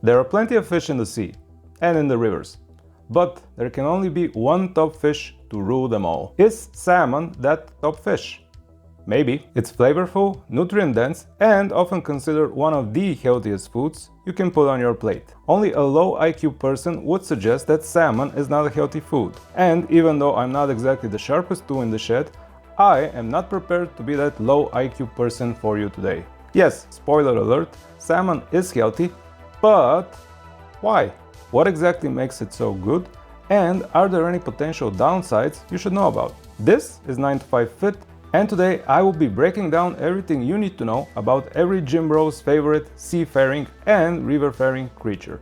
There are plenty of fish in the sea and in the rivers, but there can only be one top fish to rule them all. Is salmon that top fish? Maybe. It's flavorful, nutrient-dense, and often considered one of the healthiest foods you can put on your plate. Only a low IQ person would suggest that salmon is not a healthy food. And even though I'm not exactly the sharpest tool in the shed, I am not prepared to be that low IQ person for you today. Yes, spoiler alert, salmon is healthy, but why? What exactly makes it so good? And are there any potential downsides you should know about? This is 9 to 5 Fit, and today I will be breaking down everything you need to know about every gym bro's favorite seafaring and riverfaring creature,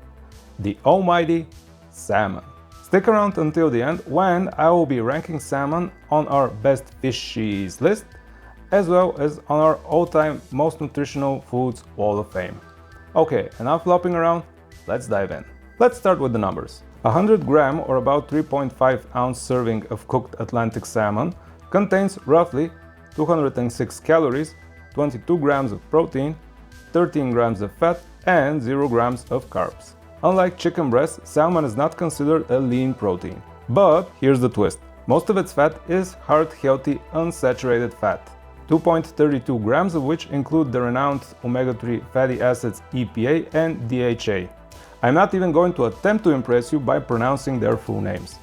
the almighty salmon. Stick around until the end when I will be ranking salmon on our best fishies list, as well as on our all-time most nutritional foods wall of fame. Okay, enough flopping around, let's dive in. Let's start with the numbers. A 100-gram or about 3.5-ounce serving of cooked Atlantic salmon contains roughly 206 calories, 22 grams of protein, 13 grams of fat, and 0 grams of carbs. Unlike chicken breast, salmon is not considered a lean protein. But here's the twist. Most of its fat is heart-healthy unsaturated fat, 2.32 grams of which include the renowned omega-3 fatty acids EPA and DHA. I'm not even going to attempt to impress you by pronouncing their full names.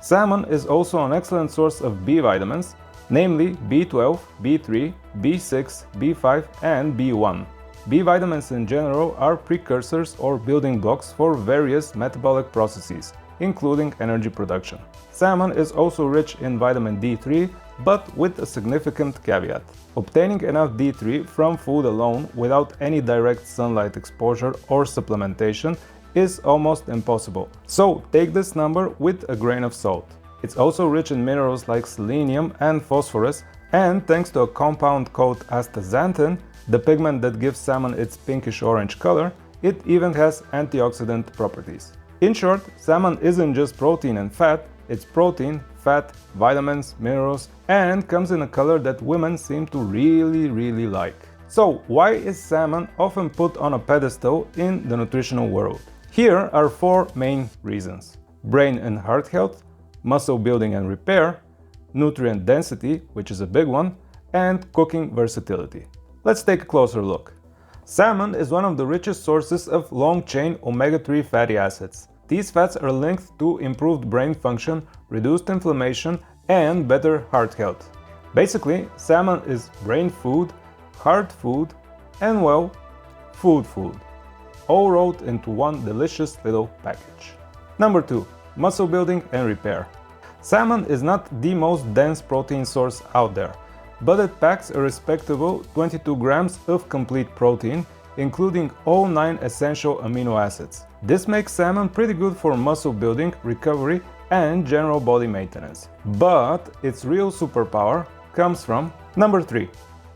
Salmon is also an excellent source of B vitamins, namely B12, B3, B6, B5, and B1. B vitamins in general are precursors or building blocks for various metabolic processes, including energy production. Salmon is also rich in vitamin D3, but with a significant caveat. Obtaining enough D3 from food alone without any direct sunlight exposure or supplementation is almost impossible, so take this number with a grain of salt. It's also rich in minerals like selenium and phosphorus, and thanks to a compound called astaxanthin, the pigment that gives salmon its pinkish-orange color, it even has antioxidant properties. In short, salmon isn't just protein and fat, it's protein, fat, vitamins, minerals, and comes in a color that women seem to really like. So, why is salmon often put on a pedestal in the nutritional world? Here are 4 main reasons: brain and heart health, muscle building and repair, nutrient density, which is a big one, and cooking versatility. Let's take a closer look. Salmon is one of the richest sources of long-chain omega-3 fatty acids. These fats are linked to improved brain function, reduced inflammation, and better heart health. Basically, salmon is brain food, heart food, and well, food, all rolled into one delicious little package. Number 2. Muscle building and repair. Salmon is not the most dense protein source out there, but it packs a respectable 22 grams of complete protein, including all 9 essential amino acids. This makes salmon pretty good for muscle building, recovery, and general body maintenance. But its real superpower comes from number 3.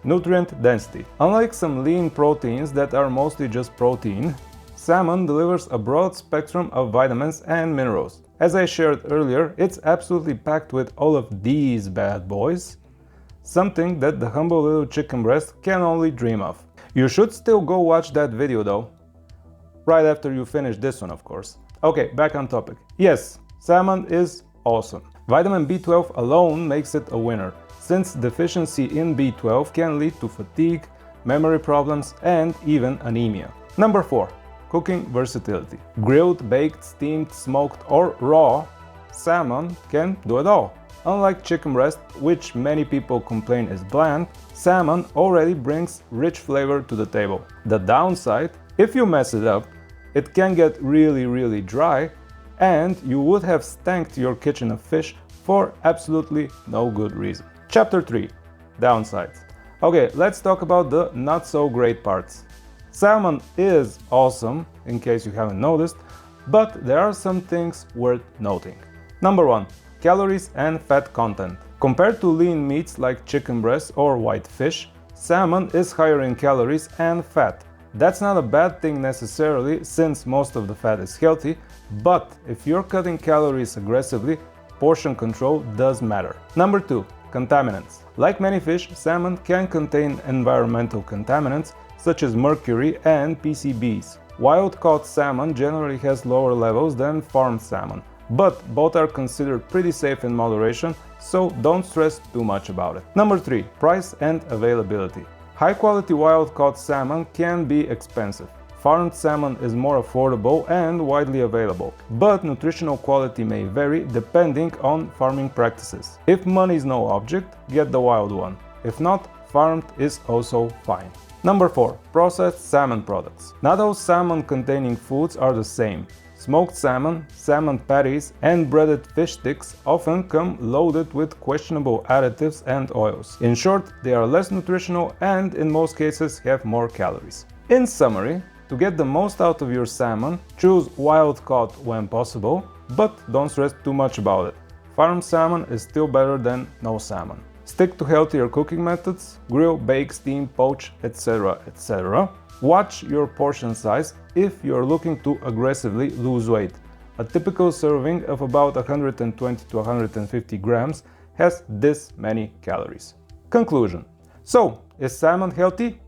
Nutrient density. Unlike some lean proteins that are mostly just protein, salmon delivers a broad spectrum of vitamins and minerals. As I shared earlier, it's absolutely packed with all of these bad boys, something that the humble little chicken breast can only dream of. You should still go watch that video though, right after you finish this one, of course. Okay, back on topic. Yes, salmon is awesome. Vitamin B12 alone makes it a winner, since deficiency in B12 can lead to fatigue, memory problems, and even anemia. Number 4. Cooking versatility. Grilled, baked, steamed, smoked, or raw, salmon can do it all. Unlike chicken breast, which many people complain is bland, salmon already brings rich flavor to the table. The downside, if you mess it up, it can get really dry, and you would have stanked your kitchen of fish for absolutely no good reason. Chapter 3. Downsides. Okay, let's talk about the not so great parts. Salmon is awesome, in case you haven't noticed, but there are some things worth noting. Number 1. Calories and fat content. Compared to lean meats like chicken breast or white fish, salmon is higher in calories and fat. That's not a bad thing necessarily, since most of the fat is healthy, but if you're cutting calories aggressively, portion control does matter. Number 2. Contaminants. Like many fish, salmon can contain environmental contaminants such as mercury and PCBs. Wild-caught salmon generally has lower levels than farmed salmon, but both are considered pretty safe in moderation, so don't stress too much about it. Number 3. Price and availability. High-quality wild-caught salmon can be expensive. Farmed salmon is more affordable and widely available, but nutritional quality may vary depending on farming practices. If money is no object, get the wild one. If not, farmed is also fine. Number 4. Processed salmon products. Not all salmon-containing foods are the same. Smoked salmon, salmon patties, and breaded fish sticks often come loaded with questionable additives and oils. In short, they are less nutritional and, in most cases, have more calories. In summary, to get the most out of your salmon, choose wild-caught when possible, but don't stress too much about it. Farmed salmon is still better than no salmon. Stick to healthier cooking methods, grill, bake, steam, poach, etc., etc. Watch your portion size if you're looking to aggressively lose weight. A typical serving of about 120 to 150 grams has this many calories. Conclusion. So, is salmon healthy?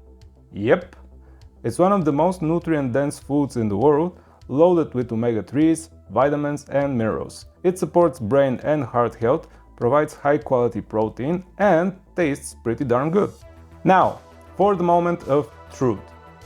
Yep. It's one of the most nutrient-dense foods in the world, loaded with omega-3s, vitamins and minerals. It supports brain and heart health, provides high-quality protein, and tastes pretty darn good. Now, for the moment of truth.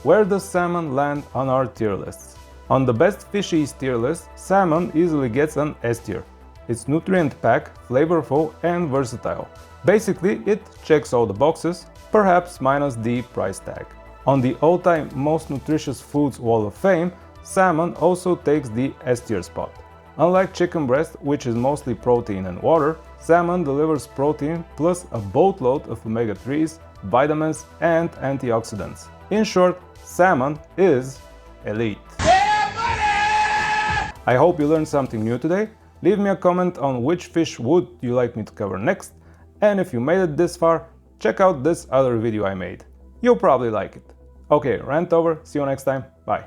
Where does salmon land on our tier lists? On the best fishies tier list, salmon easily gets an S tier. It's nutrient-packed, flavorful, and versatile. Basically, it checks all the boxes, perhaps minus the price tag. On the all-time most nutritious foods wall of fame, salmon also takes the S tier spot. Unlike chicken breast, which is mostly protein and water, salmon delivers protein plus a boatload of omega-3s, vitamins, and antioxidants. In short, salmon is elite. I hope you learned something new today. Leave me a comment on which fish would you like me to cover next, and if you made it this far, check out this other video I made. You'll probably like it. Okay, rant over, see you next time, bye.